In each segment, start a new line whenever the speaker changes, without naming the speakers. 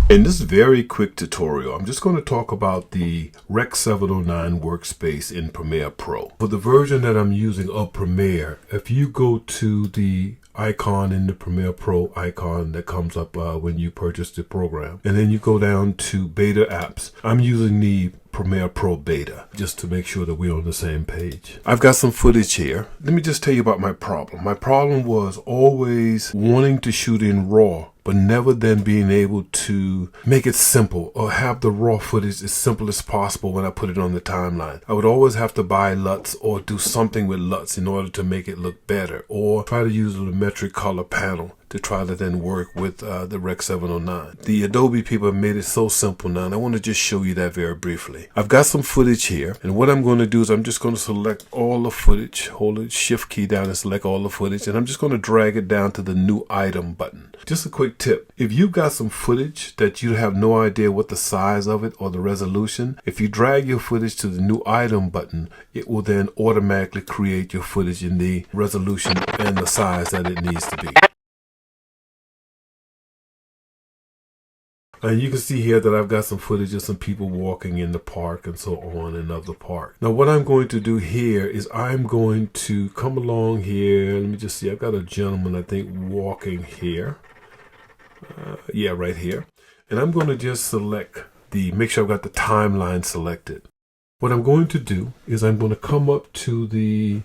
In this very quick tutorial, I'm just going to talk about the Rec 709 workspace in Premiere Pro. For the version that I'm using of Premiere, if you go to the icon in the Premiere Pro icon that comes up when you purchase the program, and then you go down to beta apps, I'm using the Premiere Pro beta just to make sure that we're on the same page. I've got some footage here. Let me just tell you about my problem. My problem was always wanting to shoot in RAW, but never then being able to make it simple or have the raw footage as simple as possible when I put it on the timeline. I would always have to buy LUTs or do something with LUTs in order to make it look better, or try to use a metric color panel to try to then work with the Rec 709. The Adobe people have made it so simple now, and I want to just show you that very briefly. I've got some footage here, and what I'm going to do is I'm just going to select all the footage, hold the shift key down and select all the footage, and I'm just going to drag it down to the new item button. Just a quick tip, if you've got some footage that you have no idea what the size of it or the resolution, if you drag your footage to the new item button, it will then automatically create your footage in the resolution and the size that it needs to be. And you can see here that I've got some footage of some people walking in the park and so on and of the park. Now what I'm going to do here is I'm going to come along here. Let me just see. I've got a gentleman, I think, walking here. Yeah, right here. And I'm going to just select make sure I've got the timeline selected. What I'm going to do is I'm going to come up to the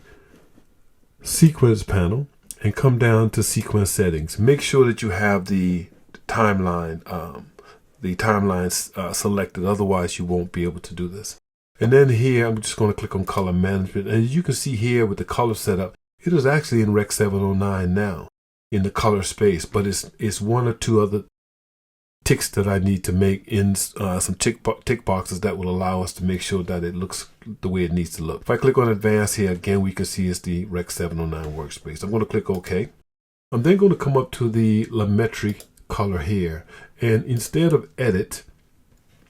sequence panel and come down to sequence settings. Make sure that you have the timeline selected, otherwise you won't be able to do this. And then here I'm just going to click on color management, and as you can see here with the color setup, it is actually in Rec 709 now in the color space, but it's one or two other ticks that I need to make in some tick boxes that will allow us to make sure that it looks the way it needs to look. If I click on advanced here, again we can see it's the Rec 709 workspace. I'm going to click OK. I'm then going to come up to the Lumetri color here, and instead of edit,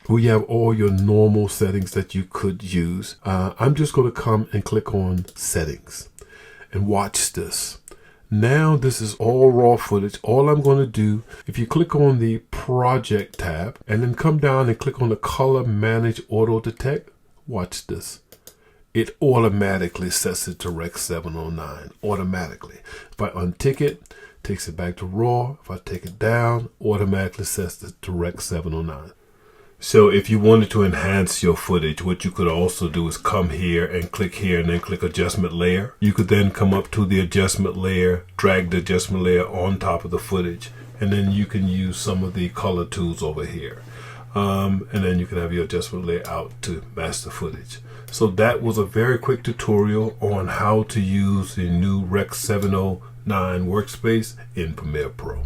where you have all your normal settings that you could use, I'm just going to come and click on settings and watch this. Now this is all raw footage. All I'm going to do, if you click on the project tab and then come down and click on the color manage auto detect, watch this. It automatically sets it to Rec 709 automatically. If I untick it, takes it back to RAW. If I take it down, automatically sets it to Rec 709. So if you wanted to enhance your footage, what you could also do is come here and click here and then click adjustment layer. You could then come up to the adjustment layer, drag the adjustment layer on top of the footage, and then you can use some of the color tools over here. And then you can have your adjustment layer out to match the footage. So that was a very quick tutorial on how to use the new Rec 709 workspace in Premiere Pro.